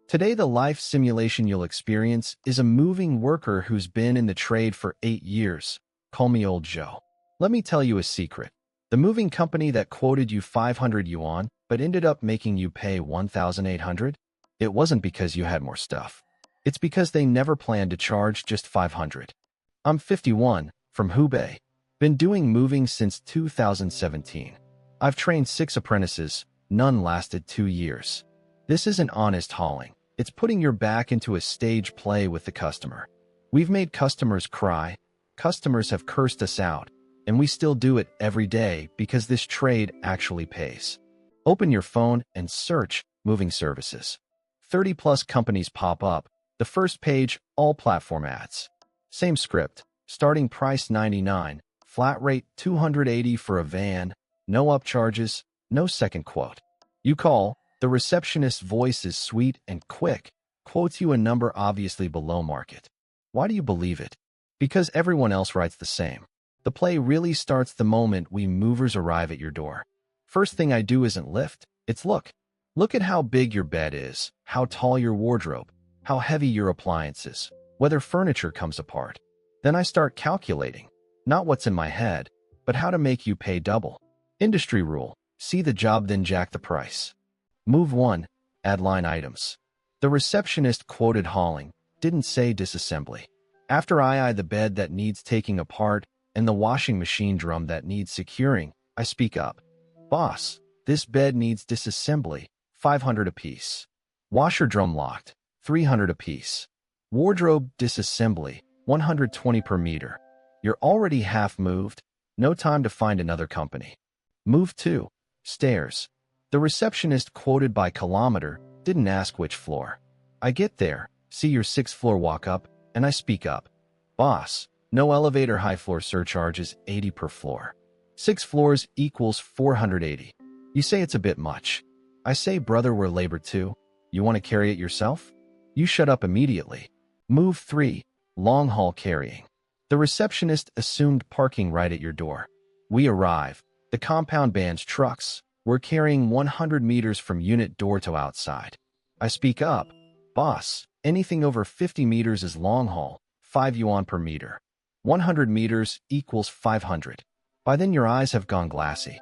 Today, the life simulation you'll experience is a moving worker who's been in the trade for 8 years. Call me Old Joe. Let me tell you a secret. The moving company that quoted you 500 yuan but ended up making you pay 1,800, it wasn't because you had more stuff. It's because they never planned to charge just 500. I'm 51, from Hubei. Been doing moving since 2017. I've trained 6 apprentices, none lasted 2 years. This isn't honest hauling. It's putting your back into a stage play with the customer. We've made customers cry, customers have cursed us out, and we still do it every day because this trade actually pays. Open your phone and search moving services. 30+ companies pop up. The first page, all platform ads. Same script, starting price 99, flat rate 280 for a van, no upcharges, no second quote. You call, the receptionist's voice is sweet and quick, quotes you a number obviously below market. Why do you believe it? Because everyone else writes the same. The play really starts the moment we movers arrive at your door. First thing I do isn't lift, it's look. Look at how big your bed is, how tall your wardrobe, how heavy your appliances, whether furniture comes apart. Then I start calculating, not what's in my head, but how to make you pay double. Industry rule, see the job then jack the price. Move 1, add line items. The receptionist quoted hauling, didn't say disassembly. After I the bed that needs taking apart and the washing machine drum that needs securing, I speak up. Boss, this bed needs disassembly, 500 apiece. Washer drum locked, 300 apiece. Wardrobe disassembly, 120 per meter. You're already half moved, no time to find another company. Move 2, stairs. The receptionist quoted by kilometer, didn't ask which floor. I get there, see your 6th floor walk up, and I speak up. Boss, no elevator high floor surcharges 80 per floor. 6 floors equals 480. You say it's a bit much. I say, brother, we're labor too. You want to carry it yourself? You shut up immediately. Move 3, long haul carrying. The receptionist assumed parking right at your door. We arrive. The compound bans trucks. We're carrying 100 meters from unit door to outside. I speak up. Boss, anything over 50 meters is long haul, 5 yuan per meter. 100 meters equals 500. By then your eyes have gone glassy.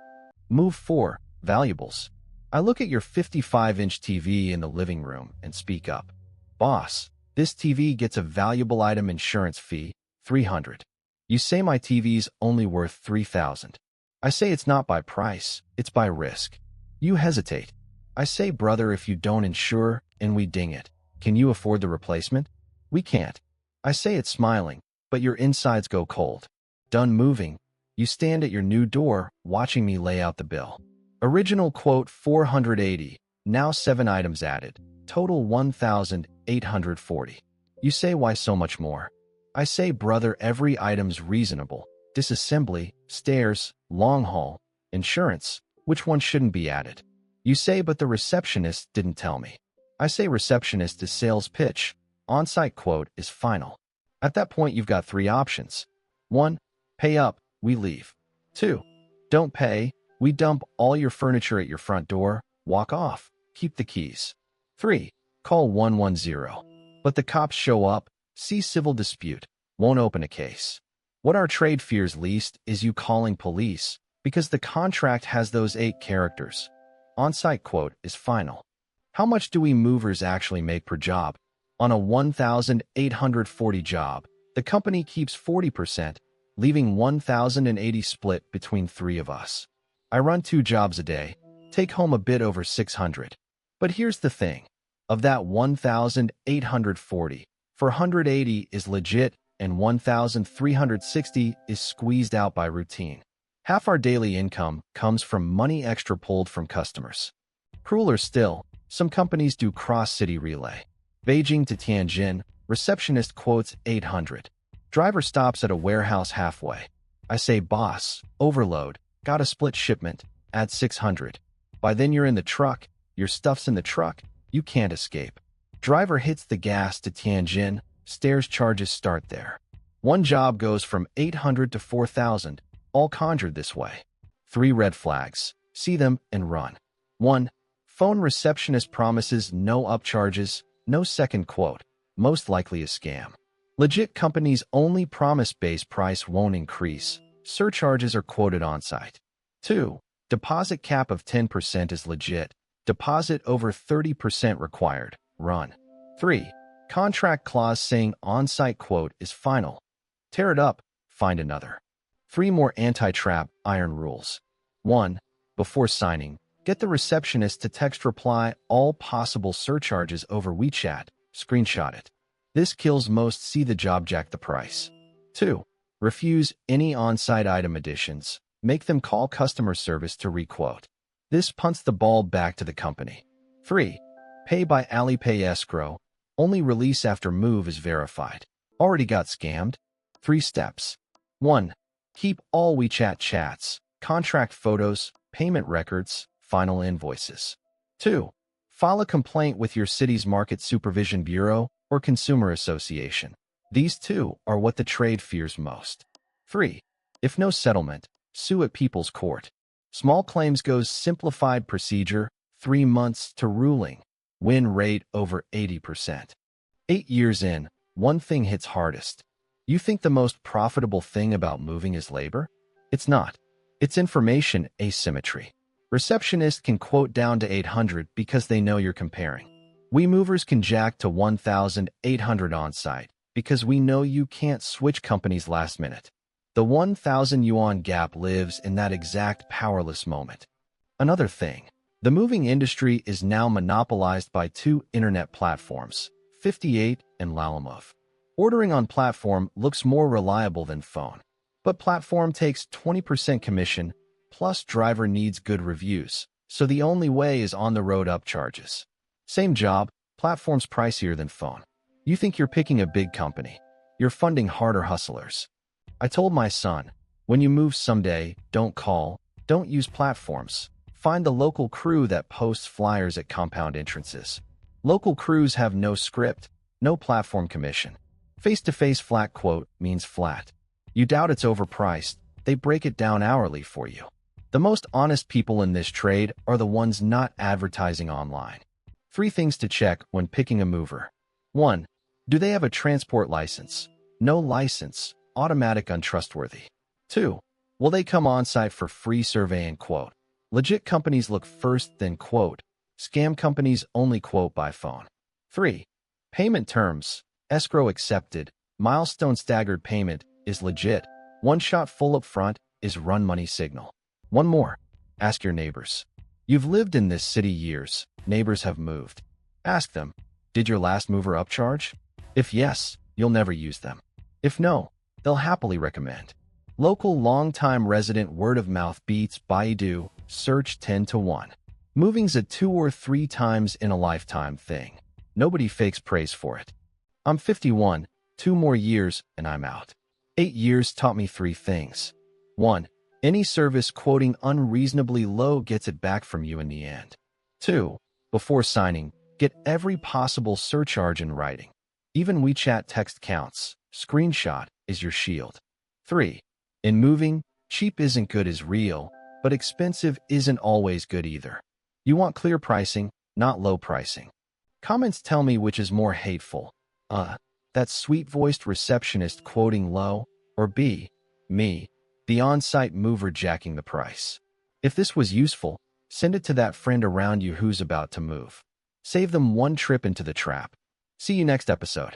Move 4, valuables. I look at your 55-inch TV in the living room and speak up. Boss, this TV gets a valuable item insurance fee, 300. You say my TV's only worth 3,000. I say it's not by price, it's by risk. You hesitate. I say, brother, if you don't insure and we ding it, can you afford the replacement? We can't. I say it smiling, but your insides go cold. Done moving. You stand at your new door, watching me lay out the bill. Original quote 480, now 7 items added, total 1,840. You say, why so much more? I say, brother, every item's reasonable. Disassembly, stairs, long haul, insurance, which one shouldn't be added? You say, but the receptionist didn't tell me. I say, receptionist is sales pitch, on-site quote is final. At that point, you've got 3 options. 1, pay up, we leave. 2, don't pay, we dump all your furniture at your front door, walk off, keep the keys. 3, call 110. But the cops show up, see civil dispute, won't open a case. What our trade fears least is you calling police, because the contract has those 8 characters. On-site quote is final. How much do we movers actually make per job? On a 1,840 job, the company keeps 40%, leaving 1,080 split between 3 of us. I run 2 jobs a day, take home a bit over 600. But here's the thing. Of that 1,840, 480 is legit and 1,360 is squeezed out by routine. Half our daily income comes from money extra pulled from customers. Crueler still, some companies do cross-city relay. Beijing to Tianjin, receptionist quotes 800. Driver stops at a warehouse halfway. I say, boss, overload, got a split shipment, add 600. By then you're in the truck, your stuff's in the truck, you can't escape. Driver hits the gas to Tianjin, stairs charges start there. One job goes from 800 to 4,000, all conjured this way. 3 red flags, see them and run. 1. Phone receptionist promises no upcharges, No second quote. Most likely a scam. Legit companies only promise base price won't increase. Surcharges are quoted on-site. 2. Deposit cap of 10% is legit. Deposit over 30% required. Run. 3. Contract clause saying on-site quote is final. Tear it up, find another. 3 more anti-trap iron rules. 1. Before signing, get the receptionist to text reply all possible surcharges over WeChat. Screenshot it. This kills most see the job jack the price. 2. Refuse any on-site item additions. Make them call customer service to requote. This punts the ball back to the company. 3. Pay by Alipay escrow. Only release after move is verified. Already got scammed? 3 steps. 1. Keep all WeChat chats, contract photos, payment records, final invoices. 2. File a complaint with your city's Market Supervision Bureau or Consumer Association. These 2 are what the trade fears most. 3. If no settlement, sue at People's Court. Small claims goes simplified procedure, 3 months to ruling. Win rate over 80%. 8 years in, one thing hits hardest. You think the most profitable thing about moving is labor? It's not. It's information asymmetry. Receptionists can quote down to 800 because they know you're comparing. We movers can jack to 1,800 on-site because we know you can't switch companies last minute. The 1,000 yuan gap lives in that exact powerless moment. Another thing, the moving industry is now monopolized by 2 internet platforms, 58 and Lalamove. Ordering on platform looks more reliable than phone, but platform takes 20% commission, plus driver needs good reviews, so the only way is on the road upcharges. Same job, platform's pricier than phone. You think you're picking a big company. You're funding harder hustlers. I told my son, when you move someday, don't call, don't use platforms. Find the local crew that posts flyers at compound entrances. Local crews have no script, no platform commission. Face-to-face flat quote means flat. You doubt it's overpriced, they break it down hourly for you. The most honest people in this trade are the ones not advertising online. 3 things to check when picking a mover. 1. Do they have a transport license? No license, automatic untrustworthy. 2. Will they come on-site for free survey and quote? Legit companies look first, then quote. Scam companies only quote by phone. 3. Payment terms. Escrow accepted. Milestone staggered payment is legit. One shot full up front is run money signal. 1 more. Ask your neighbors. You've lived in this city years. Neighbors have moved. Ask them, did your last mover upcharge? If yes, you'll never use them. If no, they'll happily recommend. Local long-time resident word of mouth beats Baidu, search 10 to 1. Moving's a 2 or 3 times in a lifetime thing. Nobody fakes praise for it. I'm 51, 2 more years, and I'm out. 8 years taught me 3 things. 1. Any service quoting unreasonably low gets it back from you in the end. 2. Before signing, get every possible surcharge in writing. Even WeChat text counts. Screenshot is your shield. 3. In moving, cheap isn't good as real, but expensive isn't always good either. You want clear pricing, not low pricing. Comments tell me which is more hateful. That sweet-voiced receptionist quoting low, or B, me, the on-site mover jacking the price. If this was useful, send it to that friend around you who's about to move. Save them one trip into the trap. See you next episode.